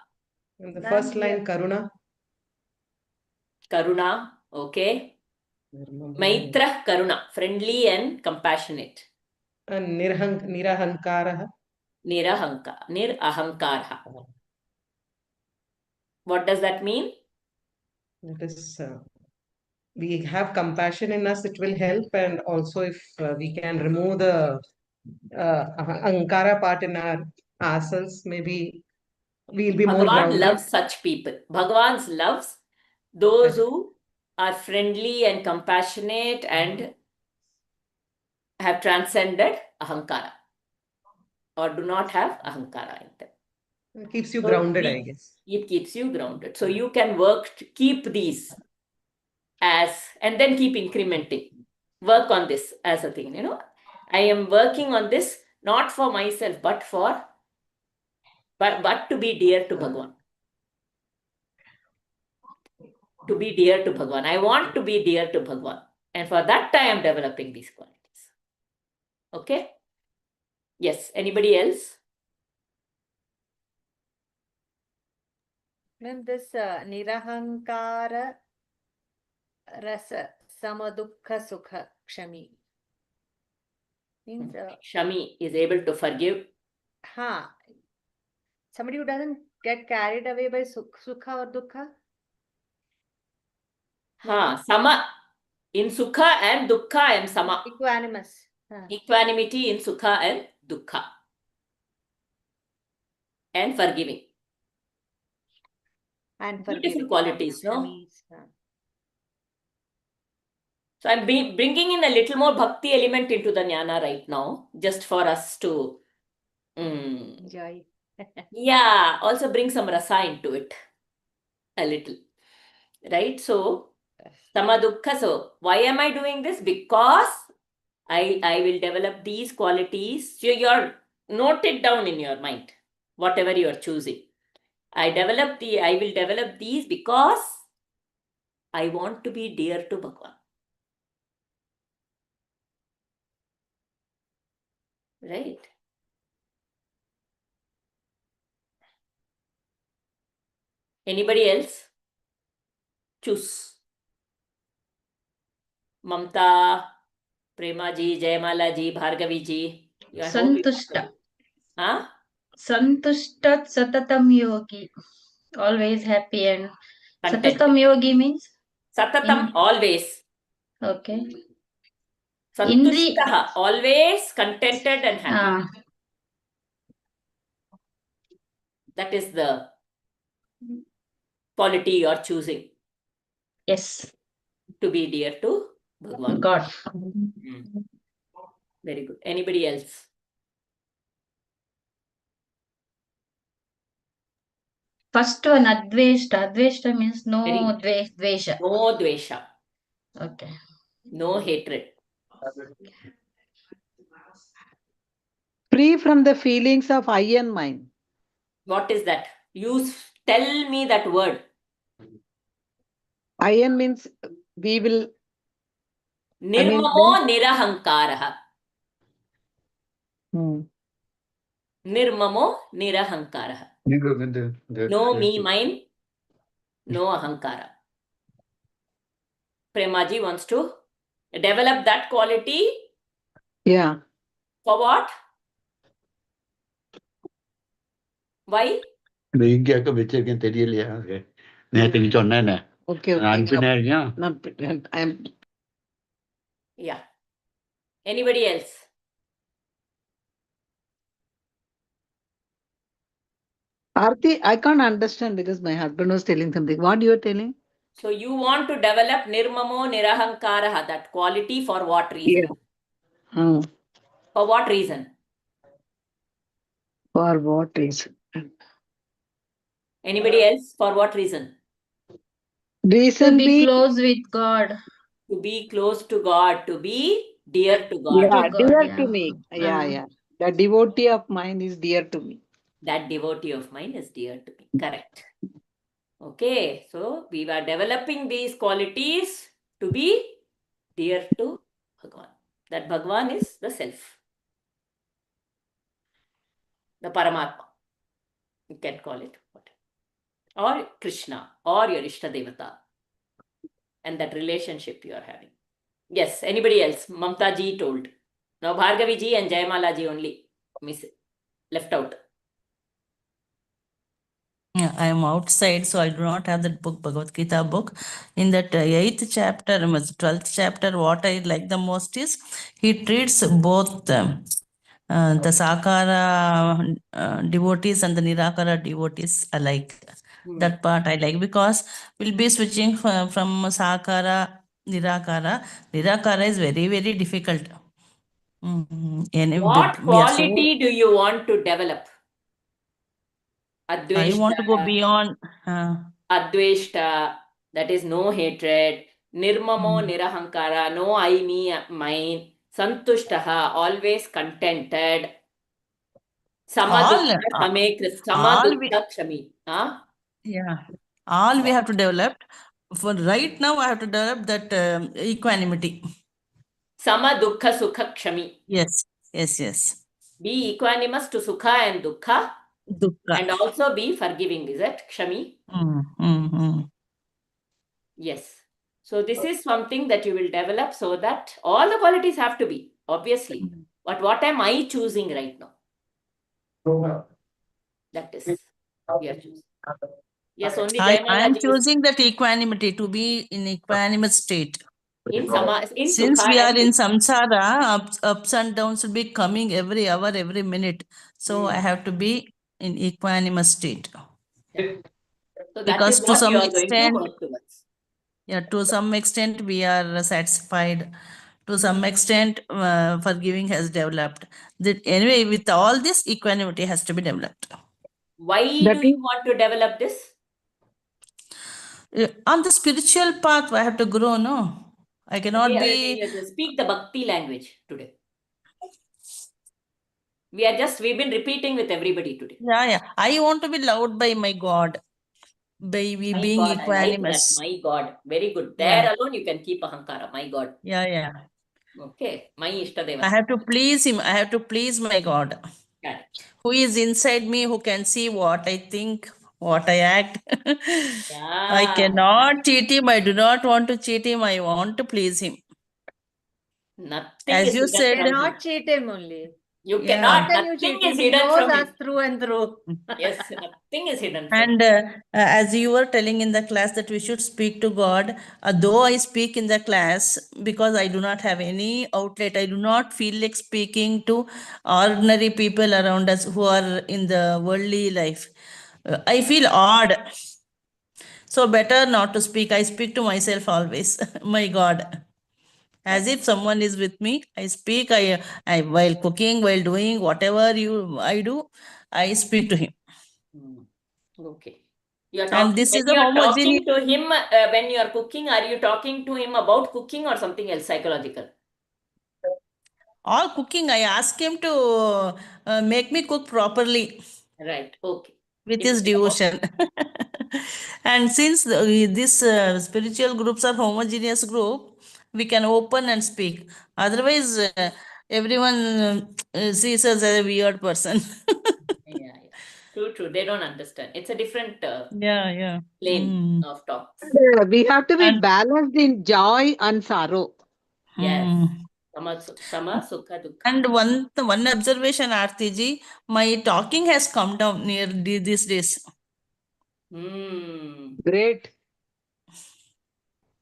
In the Ma'am, first line, here. Karuna. Karuna, okay. Nirmamo. Maitra Karuna, friendly and compassionate. And Nirahankara. Nirahankara. What does that mean? That is, we have compassion in us, it will help. And also, if we can remove the Ankara part in ourselves, maybe we'll be more Bhagavan grounded. loves such people. Bhagavan loves those who are friendly and compassionate and have transcended ahankara, or do not have ahankara in them. It keeps you So grounded, I guess. It keeps you grounded. So you can work to keep these as, and then keep incrementing. Work on this as a thing, you know. I am working on this not for myself, but to be dear to Bhagavan. To be dear to Bhagavan. I want to be dear to Bhagavan. And for that, I am developing these qualities. Okay? Yes. Anybody else? Ma'am, this Nirahankara Rasa Samadukha Sukha Kshami means Shami is able to forgive. Somebody who doesn't get carried away by Sukha or Dukha. Sama. In Sukha and Dukkha, I am Sama. Equanimous. Equanimity in Sukha and Dukkha. And forgiving. And Beautiful forgiving. qualities, no? So I'm bringing in a little more bhakti element into the jnana right now, just for us to enjoy. Yeah, also bring some rasa into it a little, right? So samadukha. So why am I doing this? Because I will develop these qualities. So you're note it down in your mind, whatever you are choosing. I will develop these because I want to be dear to Bhagavan. Right? Anybody else? Choose. Mamta, Prema ji, Jayamala ji, Bhargavi ji. Santushta. Huh? Santushta Satatam Yogi. Always happy and Content. Satatam Yogi means? Satatam, always. Okay. Santushtaha, always contented and happy. That is the quality you are choosing. Yes. To be dear to Bhagavan. God. Very good. Anybody else? First one, Adveshta. Adveshta means no dvesha. No dvesha. Okay. No hatred. Free from the feelings of I and mine. What is that? Tell me that word. I and means we will. Nirmamo nirahankaraha. Nirmamo nirahankaraha. No me, mine. No ahankara. Premaji wants to develop that quality. Yeah. For what? Why? Okay. Yeah. Anybody else? Aarti, I can't understand because my husband was telling something. What you are telling? So you want to develop nirmamo nirahankaraha, that quality, for what reason? Yeah. For what reason? For what reason? Anybody else? For what reason? To be close with God. To be close to God, to be dear to God. Yeah, to God, dear to me. Yeah. The devotee of mine is dear to me. That devotee of mine is dear to me. Correct. Okay, so we are developing these qualities to be dear to Bhagwan. That Bhagwan is the self, the Paramatma. You can call it whatever. Or Krishna, or your Ishta Devata, and that relationship you are having. Yes, anybody else? Mamta ji told. Now Bhargavi ji and Jayamala ji only left out. Yeah, I am outside, so I do not have that book, Bhagavad Gita book. In that 8th chapter, 12th chapter, what I like the most is he treats both the Sakara devotees and the Nirakara devotees alike. That part I like because we'll be switching from Sakara, Nirakara. Nirakara is very, very difficult. And What we are so. quality do you want to develop? I want to go Adveshta, beyond. Adveshta, that is no hatred. Nirmamo, Nirahankara, no I, me, mine. Santushtaha, always contented. Samadukha, Same all we, Samadukha, Kshami. Huh? yeah, all we have to develop. For right now, I have to develop that equanimity. Samadukha, Sukha, Kshami. Yes, yes, yes. Be equanimous to Sukha and Dukkha. Dukkha. And also be forgiving, is it? Kshami? Yes. So this is something that you will develop so that all the qualities have to be, obviously. But what am I choosing right now? That is, we are choosing. Yes, only I Jayamala am ji is choosing that equanimity to be in equanimous state. in Since Sukha we are and in Dukkha. samsara, ups and downs will be coming every hour, every minute. So I have to be in equanimous state. Yeah. So that Because is to what you some are going to extent, work towards. yeah, to some extent we are satisfied. To some extent, forgiving has developed. That anyway, with all this, equanimity has to be developed. Why That do you want to develop this? On the spiritual path, I have to grow, no? I cannot be. Speak the bhakti language today. We've been repeating with everybody today. Yeah. I want to be loved by my God, by My being God, I like that. equanimous. My God. Very good. There Yeah. alone you can keep ahankara. My God. Yeah. Okay. My Ishtadeva. I have to please him. I have to please my God, Correct. who is inside me, who can see what I think, what I act. I Yeah. cannot cheat him. I do not want to cheat him. I want to please him. Nothing As is you hidden said, from him. Cannot cheat him only. You yeah. cannot. How can you Nothing cheat him? is He hidden knows from us him. through and through. Yes, nothing is hidden from him. And as you were telling in the class that we should speak to God, though I speak in the class because I do not have any outlet, I do not feel like speaking to ordinary people around us who are in the worldly life. I feel odd. So better not to speak. I speak to myself always, my God. As if someone is with me, I speak. I while cooking, while doing whatever I do, I speak to him. Okay. You're And talking, this when is a you're homogeneous. talking to him, when you're cooking, are you talking to him about cooking or something else psychological? All cooking, I ask him to make me cook properly Right. Okay. with If his it is about devotion. And since these spiritual groups are homogeneous group, we can open and speak. Otherwise, everyone sees us as a weird person. yeah. True. They don't understand. It's a different Yeah. plane of talks. we have to be And balanced in joy and sorrow. Yes. Sama, Sukha, Dukkha. and one observation, Artiji, my talking has come down near these days. Great.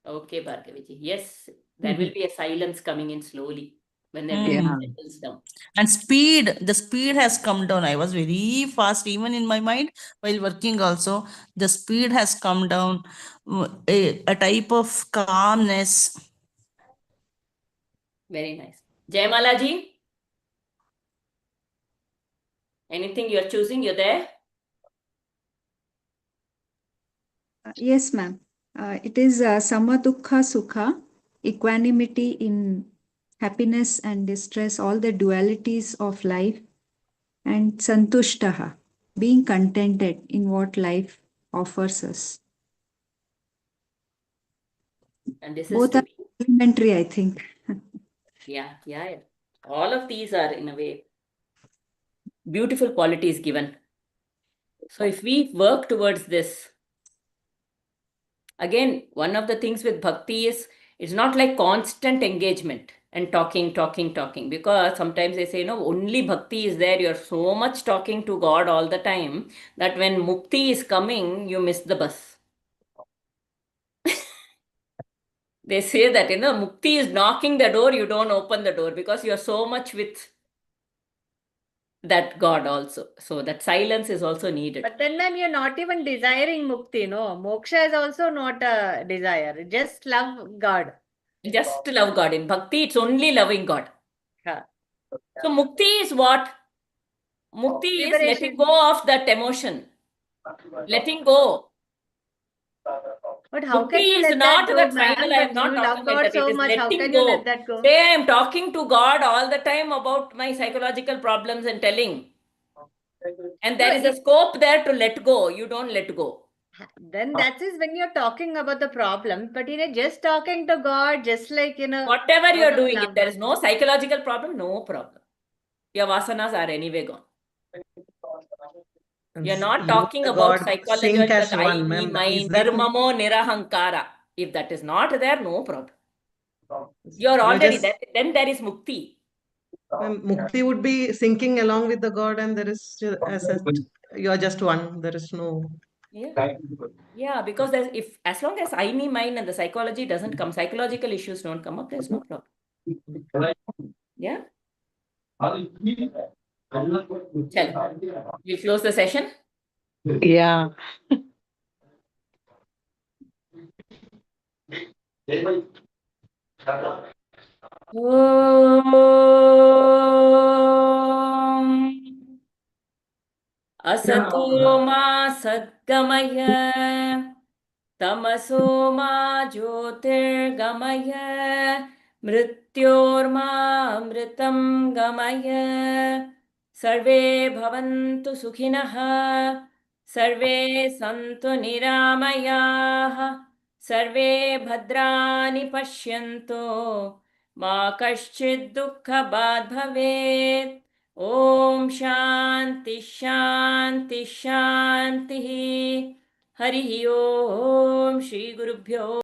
Okay, Bhargaviji. Yes, there will be a silence coming in slowly when everything settles down. And the speed has come down. I was very fast, even in my mind, while working also. The speed has come down, a type of calmness. Very nice. Jayamala ji, anything you're choosing, you're there? Yes, ma'am. It is Samadukha Sukha, equanimity in happiness and distress, all the dualities of life, and Santushtaha, being contented in what life offers us. And this Both is to are be. elementary, I think. Yeah. All of these are, in a way, beautiful qualities given. So if we work towards this, again, one of the things with bhakti is it's not like constant engagement and talking, because sometimes they say, no, only bhakti is there. You're so much talking to God all the time that when mukti is coming, you miss the bus. They say that, mukti is knocking the door, you don't open the door because you're so much with that God also. So that silence is also needed. But then, ma'am, you're not even desiring mukti, no? Moksha is also not a desire. Just love God. Just love God. In bhakti, it's only loving God. Ha. So mukti is what? Mukti is letting Liberation. go of that emotion. Letting go. But how Mukti can you is let not that go, that final. ma'am? I am But not you talking love like God that. It so is much. How letting can you let go. that go? Say I am talking to God all the time about my psychological problems and telling. And there No, is a scope there to let go. You don't let go. then that is when you're talking about the problem. But just talking to God, just like Whatever you out are of doing, if love. there is no psychological problem, no problem. Your vasanas are anyway gone. You're not You talking and about God sync psychological as I, one, me, ma'am. Is mine, that nirmamo, nirahankara. If that is not there, no problem. You're you're already just there. Then there is mukti. ma'am, mukti would be syncing along with the God, and there is as a, you're just one. There is no. Yeah, because if as long as I, me, mine and the psychology doesn't come, psychological issues don't come up, there's no problem. Yeah. Chalo. We'll close the session. Yeah. Om Asato ma sadgamaya तमसो मा ज्योतिर्गमय मृत्योर्मामृतं गमय सर्वे भवन्तु सुखिनः सर्वे सन्तु निरामयाः सर्वे भद्राणि पश्यन्तु मा कश्चित् दुःखभाग् भवेत् ॐ शान्ति शान्ति शान्तिः हरिः ओम श्री गुरुभ्यो